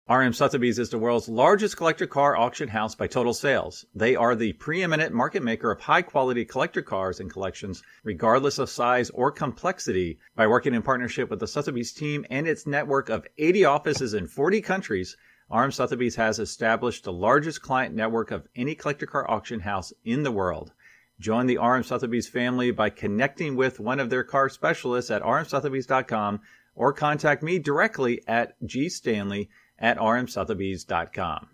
RM Sotheby's is the world's largest collector car auction house by total sales. They are the preeminent market maker of high-quality collector cars and collections, regardless of size or complexity. By working in partnership with the Sotheby's team and its network of 80 offices in 40 countries, RM Sotheby's has established the largest client network of any collector car auction house in the world. Join the RM Sotheby's family by connecting with one of their car specialists at rmsotheby's.com or contact me directly at GStanley at rmsotheby's.com.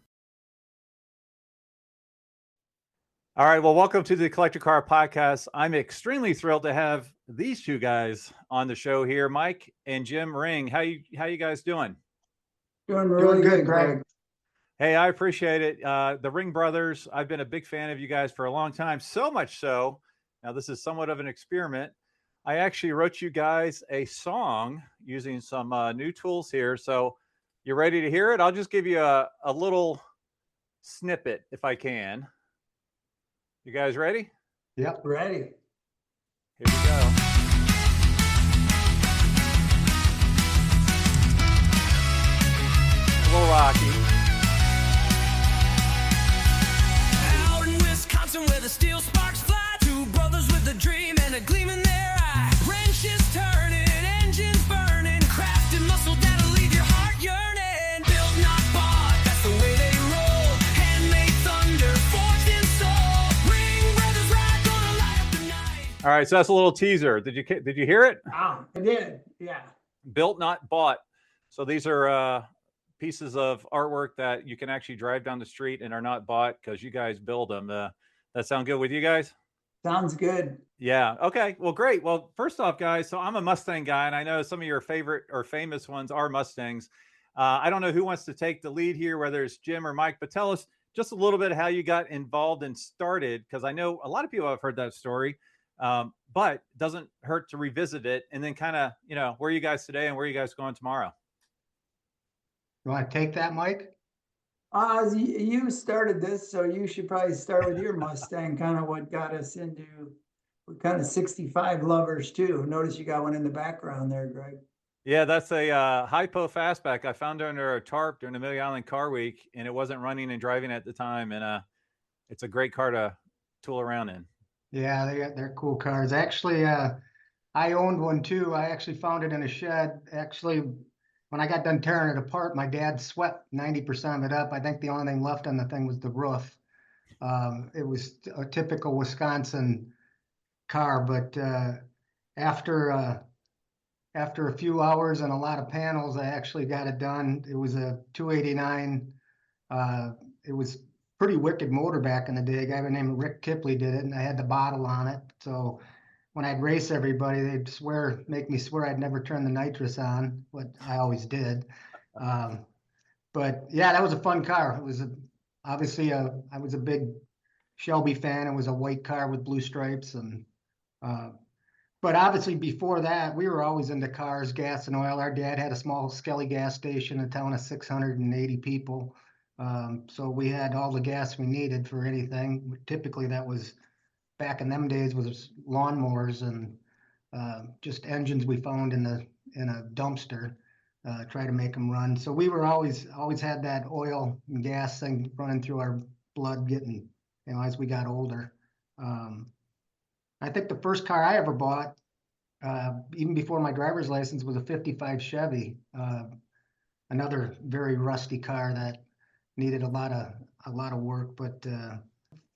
All right, well, welcome to the Collector Car Podcast. I'm extremely thrilled to have these two guys on the show here, Mike and Jim Ring. How you guys doing? Doing really good, Greg. Hey, I appreciate it. The Ringbrothers, I've been a big fan of you guys for a long time, so much so. Now, this is somewhat of an experiment. I actually wrote you guys a song using some new tools here. So you ready to hear it? I'll just give you a little snippet if I can. You guys ready? Yep, ready. Here we go. A little rocky. Out in Wisconsin where the steel sparks fly, two brothers with a dream and a gleam in their eye. Wrenches turning, engines burning, craft and muscle that'll leave your heart yearning. Built not bought, that's the way they roll. Handmade thunder, forged in soul. Ringbrothers ride, gonna light up the night. All right, so that's a little teaser. Did you hear it? I did, yeah. Built, not bought. So these are pieces of artwork that you can actually drive down the street and are not bought because you guys build them. That sound good with you guys? Sounds good. Yeah. Okay. Well, great. Well, first off, guys, so I'm a Mustang guy, and I know some of your favorite or famous ones are Mustangs. I don't know who wants to take the lead here, whether it's Jim or Mike, but tell us just a little bit how you got involved and started, because I know a lot of people have heard that story, but it doesn't hurt to revisit it and then kind of, where are you guys today and where are you guys going tomorrow? You want to take that, Mike? You started this, so you should probably start with your Mustang, kind of what got us into, we're kind of 65 lovers too. Notice you got one in the background there, Greg. Yeah, that's a Hypo Fastback. I found it under a tarp during the Million Island Car Week, and it wasn't running and driving at the time. And it's a great car to tool around in. Yeah, they're cool cars. Actually, I owned one too. I actually found it in a shed. Actually, when I got done tearing it apart, my dad swept 90% of it up. I think the only thing left on the thing was the roof. It was a typical Wisconsin car, but after a few hours and a lot of panels, I actually got it done. It was a 289. It was pretty wicked motor back in the day. A guy named Rick Kipley did it, and I had the bottle on it. So when I'd race everybody, they'd make me swear I'd never turn the nitrous on, but I always did. But yeah, that was a fun car. It was obviously I was a big Shelby fan. It was a white car with blue stripes, and but obviously before that, we were always into cars, gas and oil. Our dad had a small Skelly gas station, a town of 680 people. So we had all the gas we needed for anything. Typically that was, back in them days, was lawnmowers and just engines we found in a dumpster, try to make them run. So we were always had that oil and gas thing running through our blood, getting, as we got older. I think the first car I ever bought, even before my driver's license, was a 55 Chevy, another very rusty car that needed a lot of work, but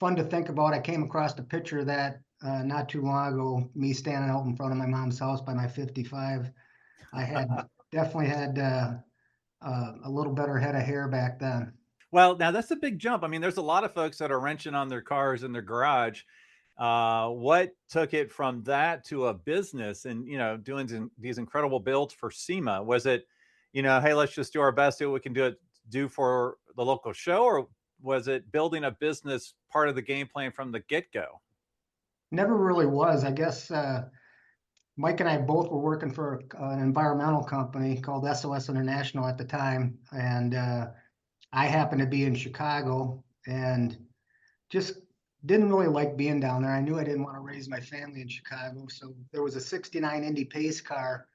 fun to think about. I came across a picture of that not too long ago, me standing out in front of my mom's house by my 55. I had definitely had a little better head of hair back then. Well, now that's a big jump. I mean, there's a lot of folks that are wrenching on their cars in their garage. What took it from that to a business and, doing these incredible builds for SEMA? Was it, hey, let's just do our best, do what we can do for the local show, or was it building a business part of the game plan from the get-go? Never really was. I guess Mike and I both were working for an environmental company called SOS International at the time, and I happened to be in Chicago and just didn't really like being down there. I knew I didn't want to raise my family in Chicago, so there was a 69 Indy pace car,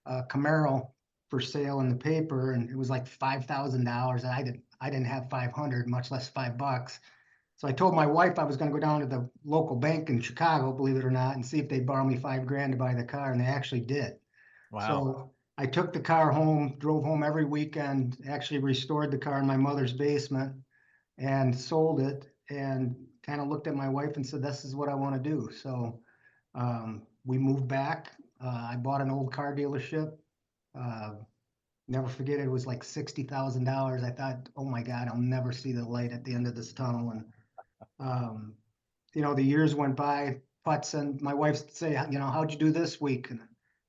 Camaro for sale in the paper, and it was like $5,000, and I didn't have 500, much less $5. So I told my wife I was going to go down to the local bank in Chicago, believe it or not, and see if they'd borrow me $5,000 to buy the car, and they actually did. Wow. So I took the car home, drove home every weekend, actually restored the car in my mother's basement and sold it, and kind of looked at my wife and said, this is what I want to do. So we moved back. I bought an old car dealership. Never forget it was like $60,000. I thought, oh my God, I'll never see the light at the end of this tunnel. And the years went by. Putz, and my wife would say, how'd you do this week? And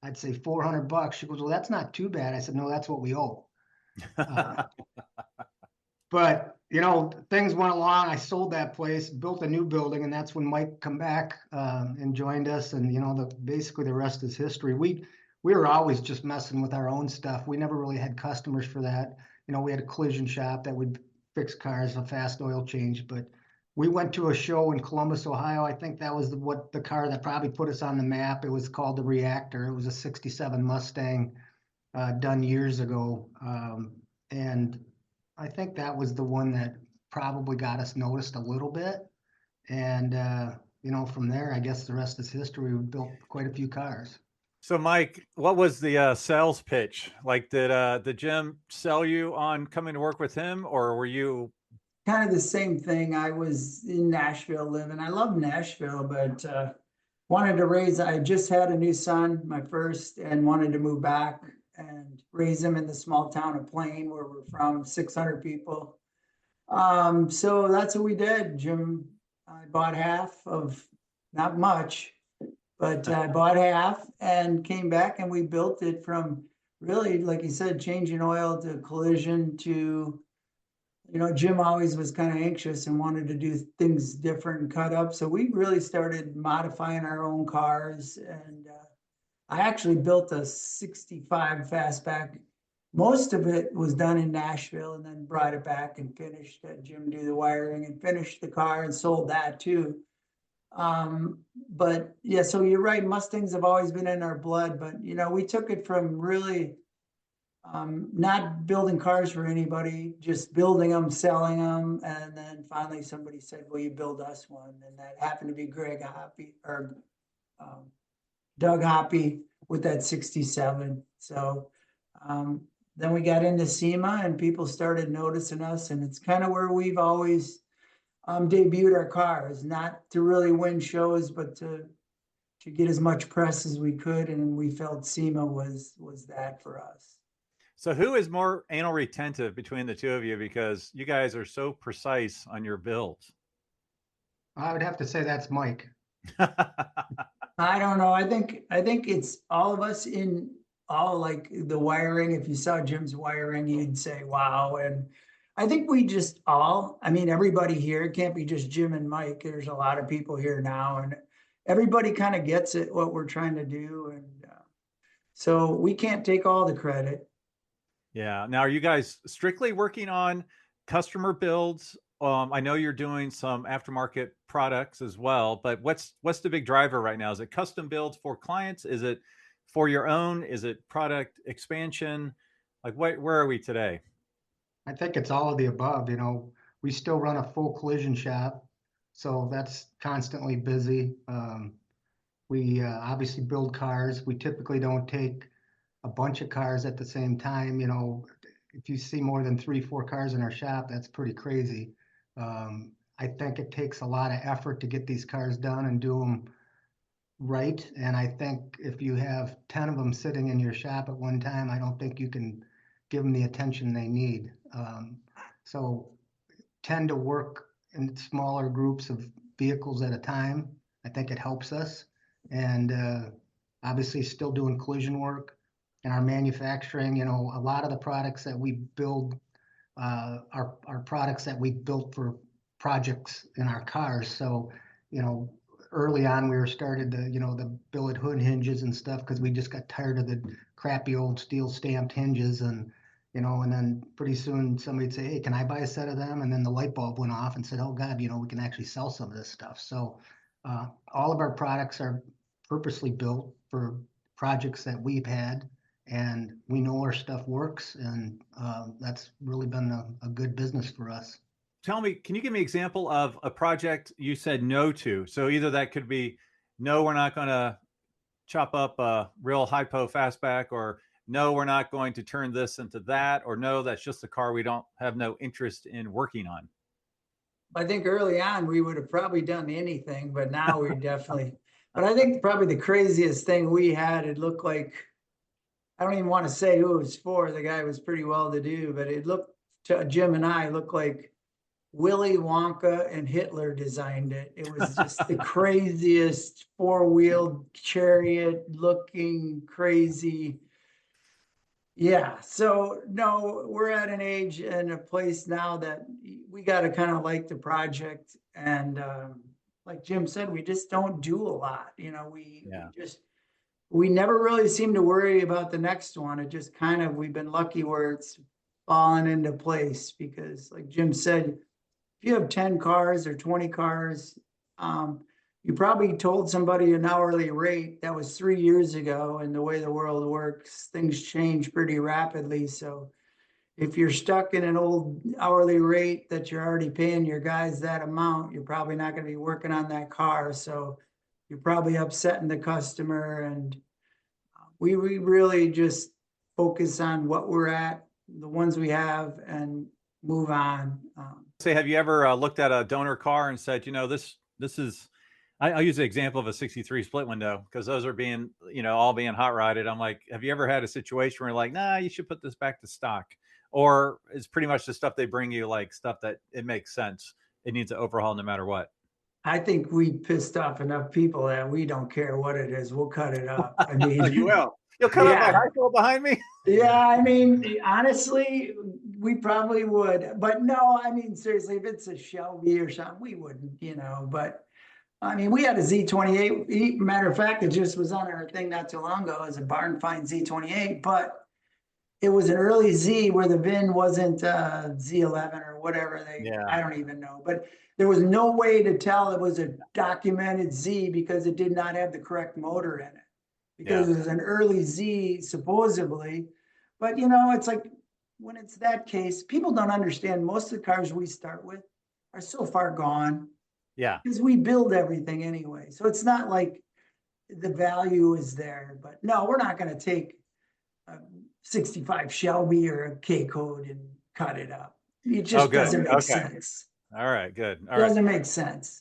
I'd say $400. She goes, well, that's not too bad. I said, no, that's what we owe. But things went along. I sold that place, built a new building, and that's when Mike come back and joined us. And basically the rest is history. We were always just messing with our own stuff. We never really had customers for that. We had a collision shop that would fix cars, a fast oil change. But we went to a show in Columbus, Ohio. I think that was the car that probably put us on the map. It was called the Reactor. It was a '67 Mustang done years ago, and I think that was the one that probably got us noticed a little bit. And, from there, I guess the rest is history. We built quite a few cars. So, Mike, what was the sales pitch? Like, did Jim sell you on coming to work with him, or were you? Kind of the same thing. I was in Nashville living. I love Nashville, but I just had a new son, my first, and wanted to move back and raise him in the small town of Plain, where we're from, 600 people. So that's what we did. Jim, I bought half of, not much, but I bought half and came back, and we built it from really, like you said, changing oil to collision to, Jim always was kind of anxious and wanted to do things different and cut up. So we really started modifying our own cars, and I actually built a 65 fastback. Most of it was done in Nashville, and then brought it back and finished, had Jim do the wiring and finished the car and sold that too. But yeah, so you're right. Mustangs have always been in our blood, but we took it from really not building cars for anybody, just building them, selling them. And then finally somebody said, will you build us one? And that happened to be Greg Hoppy, or Doug Hoppy, with that 67. So then we got into SEMA, and people started noticing us, and it's kind of where we've always debuted our cars, not to really win shows, but to get as much press as we could. And we felt SEMA was that for us. So who is more anal retentive between the two of you? Because you guys are so precise on your builds. I would have to say that's Mike. I don't know. I think it's all of us in all, like the wiring. If you saw Jim's wiring, you'd say, wow. And I think we just everybody here, it can't be just Jim and Mike. There's a lot of people here now, and everybody kind of gets it, what we're trying to do. And so we can't take all the credit. Yeah. Now, are you guys strictly working on customer builds? I know you're doing some aftermarket products as well, but what's the big driver right now? Is it custom builds for clients? Is it for your own? Is it product expansion? Like, where are we today? I think it's all of the above. We still run a full collision shop, so that's constantly busy. We obviously build cars. We typically don't take a bunch of cars at the same time. If you see more than 3-4 cars in our shop, that's pretty crazy. I think it takes a lot of effort to get these cars done and do them right. And I think if you have 10 of them sitting in your shop at one time, I don't think you can give them the attention they need. So tend to work in smaller groups of vehicles at a time. I think it helps us. And obviously still doing collision work. And our manufacturing, a lot of the products that we build are products that we built for projects in our cars. So, early on we started the billet hood hinges and stuff, because we just got tired of the crappy old steel stamped hinges. And then pretty soon somebody'd say, hey, can I buy a set of them? And then the light bulb went off and said, oh God, we can actually sell some of this stuff. So all of our products are purposely built for projects that we've had. and we know our stuff works, and that's really been a good business for us. Tell me, can you give me an example of a project you said no to? So either that could be, no, we're not going to chop up a real hypo fastback, or no, we're not going to turn this into that, or no, that's just a car we don't have no interest in working on. I think early on we would have probably done anything, but now we definitely, but I think probably the craziest thing we had, it looked like, I don't even want to say who it was for. The guy was pretty well to do, but it looked to Jim and I looked like Willy Wonka and Hitler designed it. It was just the craziest four-wheeled chariot looking crazy. Yeah, so no, we're at an age and a place now that we got to kind of like the project. And like Jim said, we just don't do a lot. You know, we never really seem to worry about the next one. It just kind of, we've been lucky where it's fallen into place, because like Jim said, if you have 10 cars or 20 cars, you probably told somebody an hourly rate. That was 3 years ago, and the way the world works, things change pretty rapidly. So if you're stuck in an old hourly rate that you're already paying your guys that amount, you're probably not going to be working on that car. So you're probably upsetting the customer. And we really just focus on what we're at, the ones we have, and move on. Say, have you ever looked at a donor car and said, you know, this is, I'll use the example of a 63 split window, because those are being, you know, all being hot rodded. I'm like, have you ever had a situation where you're like, nah, you should put this back to stock? Or it's pretty much the stuff they bring you, like stuff that it makes sense, it needs an overhaul no matter what? I think we pissed off enough people that we don't care what it is. We'll cut it up. I mean, You will. You'll cut up my high school behind me? Yeah, I mean, honestly, we probably would. But no, I mean, seriously, if it's a Shelby or something, we wouldn't, you know. But I mean, we had a Z28. Matter of fact, it just was on our thing not too long ago as a barn find Z28. But it was an early Z where the VIN wasn't Z11 or whatever I don't even know. But there was no way to tell it was a documented Z because it did not have the correct motor in it. Because it was an early Z supposedly. But you know, it's like when it's that case, people don't understand most of the cars we start with are so far gone. Yeah. Because we build everything anyway. So it's not like the value is there. But no, we're not going to take a 65 Shelby or a K code and cut it up. It just doesn't make sense. All right, good. It doesn't make sense.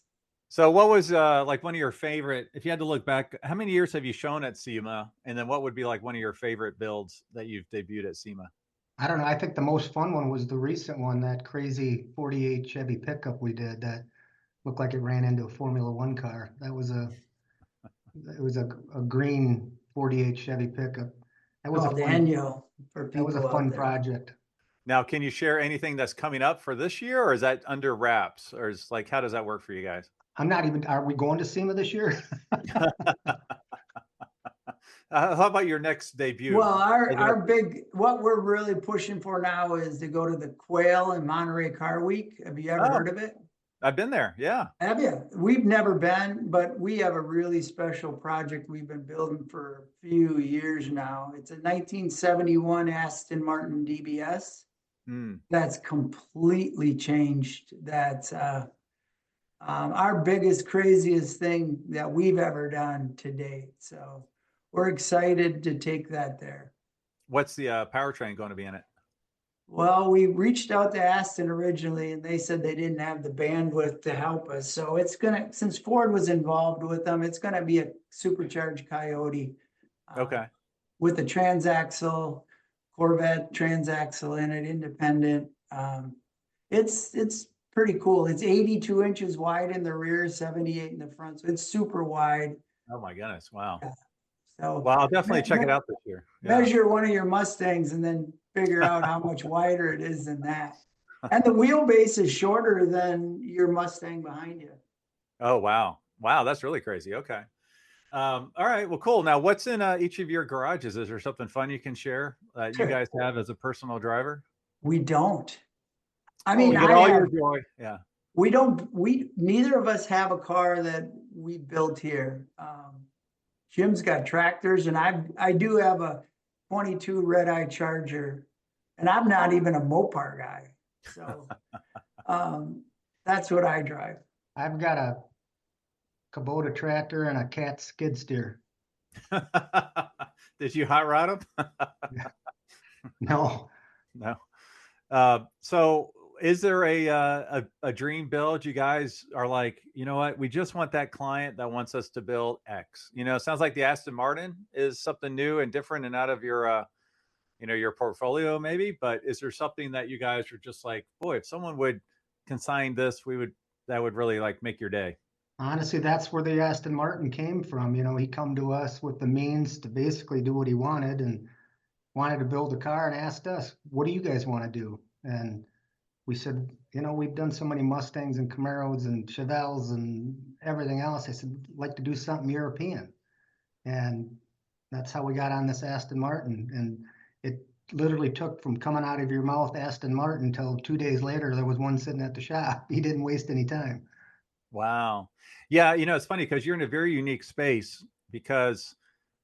So what was like one of your favorite, if you had to look back, how many years have you shown at SEMA? And then what would be like one of your favorite builds that you've debuted at SEMA? I don't know. I think the most fun one was the recent one, that crazy 48 Chevy pickup we did that looked like it ran into a Formula One car. It was a green 48 Chevy pickup. That was a fun project. Now, can you share anything that's coming up for this year, or is that under wraps, or is like, how does that work for you guys? Are we going to SEMA this year? How about your next debut? Well, what we're really pushing for now is to go to the Quail and Monterey Car Week. Have you ever heard of it? I've been there. Yeah. Have you? We've never been, but we have a really special project we've been building for a few years now. It's a 1971 Aston Martin DBS. That's completely changed. That's our biggest, craziest thing that we've ever done to date. So we're excited to take that there. What's the powertrain going to be in it? Well, we reached out to Aston originally, and they said they didn't have the bandwidth to help us. So it's since Ford was involved with them, it's gonna be a supercharged Coyote. Okay. With a transaxle, Corvette transaxle in it, independent. It's pretty cool. It's 82 inches wide in the rear, 78 in the front. So it's super wide. Oh my goodness. Wow. Yeah. So well, I'll definitely check it out this year. Yeah. Measure one of your Mustangs and then figure out how much wider it is than that. And the wheelbase is shorter than your Mustang behind you. Oh, wow. Wow. That's really crazy. Okay. All right. Well, cool. Now, what's in each of your garages? Is there something fun you can share that you guys have as a personal driver? We don't. I mean, your joy. Yeah. We don't. Neither of us have a car that we built here. Jim's got tractors, and I do have a 22 red eye Charger, and I'm not even a Mopar guy. So that's what I drive. I've got a Kubota tractor and a Cat skid steer. Did you hot rod them? No. No. So is there a dream build? You guys are like, you know what? We just want that client that wants us to build X. You know, it sounds like the Aston Martin is something new and different and out of your, your portfolio maybe. But is there something that you guys are just like, boy, if someone would consign this, that would really like make your day? Honestly, that's where the Aston Martin came from. He come to us with the means to basically do what he wanted and wanted to build a car and asked us, what do you guys want to do? And we said, we've done so many Mustangs and Camaros and Chevelles and everything else. I said, I'd like to do something European. And that's how we got on this Aston Martin. And it literally took from coming out of your mouth, Aston Martin, until 2 days later, there was one sitting at the shop. He didn't waste any time. Wow. Yeah. It's funny because you're in a very unique space because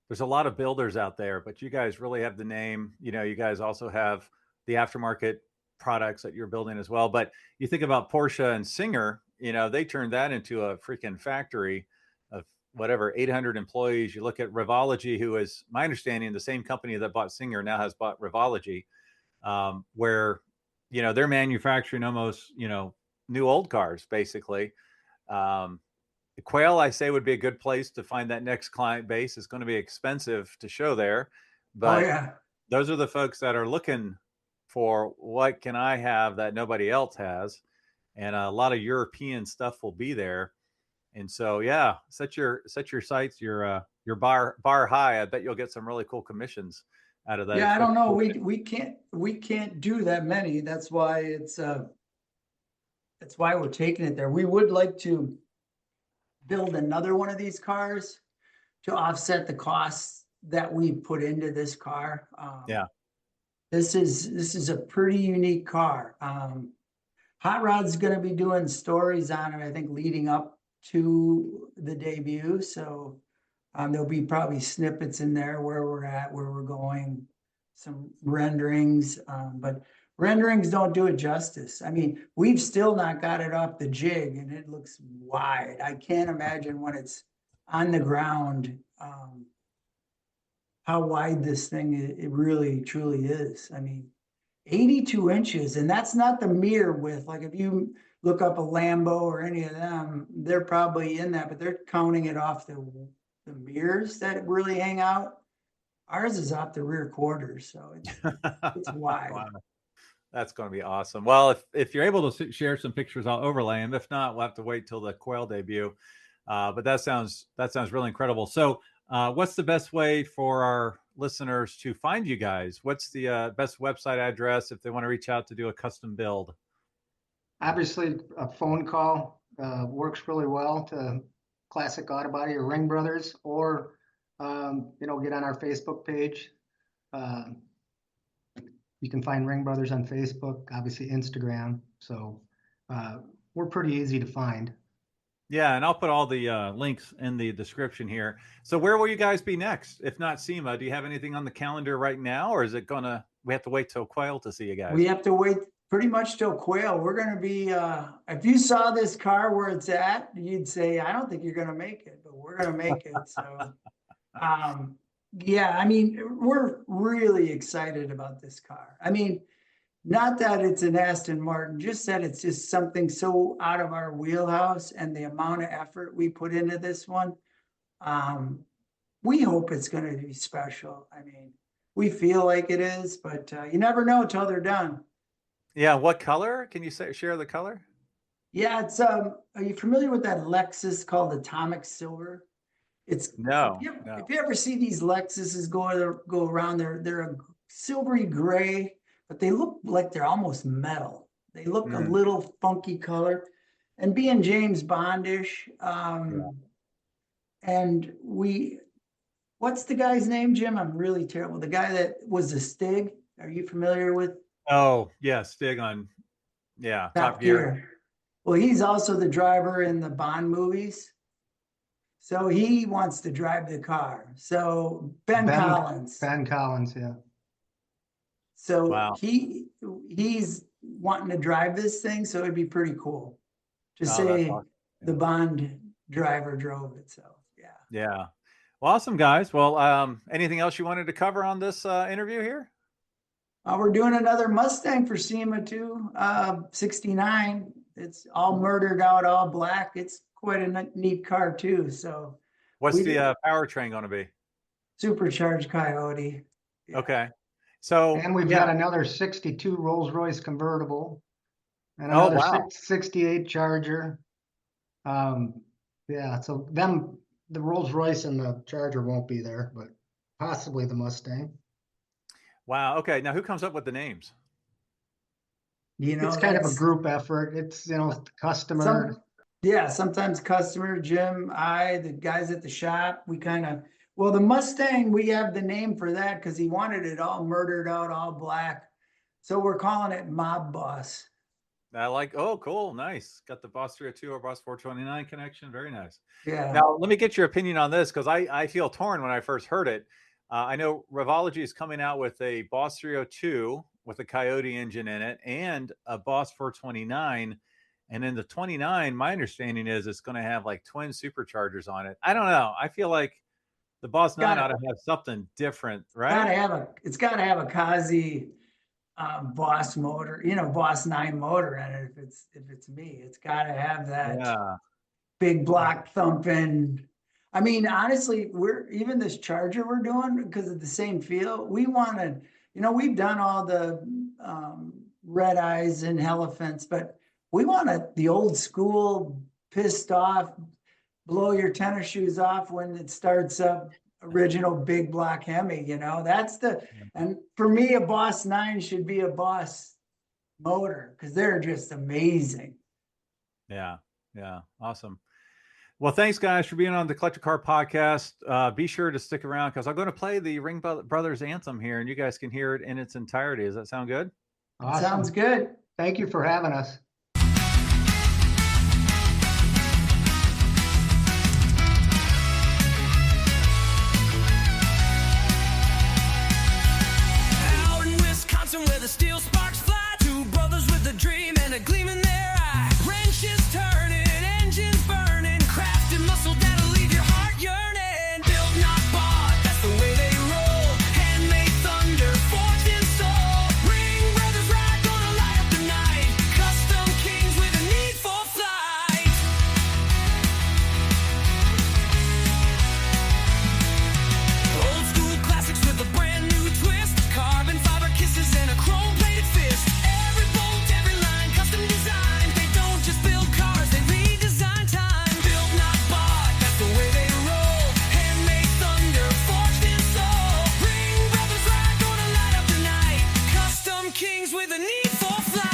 there's a lot of builders out there, but you guys really have the name. You guys also have the aftermarket products that you're building as well. But you think about Porsche and Singer, they turned that into a freaking factory of whatever, 800 employees. You look at Revology, who is, my understanding, the same company that bought Singer now has bought Revology, where, they're manufacturing almost, new old cars, basically. Quail, I say, would be a good place to find that next client base. It's going to be expensive to show there, but those are the folks that are looking for what can I have that nobody else has, and a lot of European stuff will be there. And so, yeah, set your sights, your bar high. I bet you'll get some really cool commissions out of that. Yeah, I don't know. We can't do that many. That's why that's why we're taking it there. We would like to build another one of these cars to offset the costs that we put into this car. This is a pretty unique car. Hot Rod's going to be doing stories on it, I think, leading up to the debut. So there'll be probably snippets in there where we're at, where we're going, some renderings, but renderings don't do it justice. I mean, we've still not got it off the jig and it looks wide. I can't imagine when it's on the ground, how wide this thing it really truly is. I mean, 82 inches, and that's not the mirror width. Like if you look up a Lambo or any of them, they're probably in that, but they're counting it off the mirrors that really hang out. Ours is off the rear quarters, so it's wide. Wow. That's going to be awesome. Well, if you're able to share some pictures, I'll overlay them. If not, we'll have to wait till the Quail debut. But that sounds really incredible. So what's the best way for our listeners to find you guys? What's the best website address if they want to reach out to do a custom build? Obviously, a phone call works really well to Classic Auto Body or Ringbrothers, or get on our Facebook page. You can find Ringbrothers on Facebook, obviously Instagram. So we're pretty easy to find. Yeah, and I'll put all the links in the description here. So where will you guys be next? If not SEMA, do you have anything on the calendar right now, or is it we have to wait till Quail to see you guys? We have to wait pretty much till Quail. We're going to be, if you saw this car where it's at, you'd say, I don't think you're going to make it, but we're going to make it. So, yeah, I mean, we're really excited about this car. I mean, not that it's an Aston Martin, just that it's just something so out of our wheelhouse, and the amount of effort we put into this one. We hope it's going to be special. I mean, we feel like it is, but you never know until they're done. Yeah. What color? Can you share the color? Yeah, it's are you familiar with that Lexus called Atomic Silver? It's no. If you ever see these Lexuses go around, they're a silvery gray, but they look like they're almost metal. They look a little funky color, and being James Bondish, and what's the guy's name, Jim? I'm really terrible. The guy that was the Stig. Are you familiar with? Oh yeah, Stig on, Top Gear. Well, he's also the driver in the Bond movies. So he wants to drive the car. So Ben Collins. Ben Collins, yeah. So Wow. he's wanting to drive this thing, so it'd be pretty cool to that's say awesome. the Bond driver drove it. So yeah. Yeah. Well, awesome, guys. Well, anything else you wanted to cover on this interview here? We're doing another Mustang for SEMA too, 69. It's all murdered out, all black. It's quite a neat car too. So What's we the powertrain going to be? supercharged Coyote. Yeah. Okay. So, And we've yeah. got another 62 Rolls-Royce convertible and Oh, another wow. 68 Charger. Yeah, so the Rolls-Royce and the Charger won't be there, but possibly the Mustang. Wow. Okay. Now, who comes up with the names? You know, It's kind of a that's- group effort. It's, customer. sometimes customer, Jim, the guys at the shop, well, the Mustang, we have the name for that because he wanted it all murdered out, all black. So we're calling it Mob Boss. Oh, cool. Nice. Got the Boss 302 or Boss 429 connection. Very nice. Yeah. Now, let me get your opinion on this because I feel torn when I first heard it. I know Revology is coming out with a Boss 302 with a Coyote engine in it and a Boss 429. And in the 29, my understanding is it's going to have like twin superchargers on it. I don't know. I feel like the Boss 9 ought to have something different, right? It's got to have a Kazi Boss motor, Boss 9 motor in it. If it's me, it's got to have that big block thumping. I mean, honestly, even this Charger we're doing because of the same feel. We wanted, we've done all the red eyes and elephants, but we wanted the old school, pissed off, blow your tennis shoes off when it starts up. Original big block Hemi, and for me, a Boss 9 should be a Boss motor because they're just amazing. Yeah. Awesome. Well, thanks guys for being on the Collector Car Podcast. Be sure to stick around because I'm going to play the Ringbrothers anthem here and you guys can hear it in its entirety. Does that sound good? Awesome. Sounds good. Thank you for having us. Where the steel sparks fly, two brothers with a dream and a gleam in their eye. Wrenches turning, engines burning, crafted muscle that'll leave your heart yearning. Built, not bought, that's the way they roll. Handmade thunder, forged in soul. Ringbrothers ride, gonna light up the night. Custom kings with a need for flight. Old school classics with a brand new twist. Carbon fiber kisses and a chrome-plated fist. Every bolt, every line, custom design. They don't just build cars, they redesign time. Built, not bought, that's the way they roll. Handmade thunder, forged in soul. Ringbrothers ride, gonna light up the night. Custom kings with a need for flight.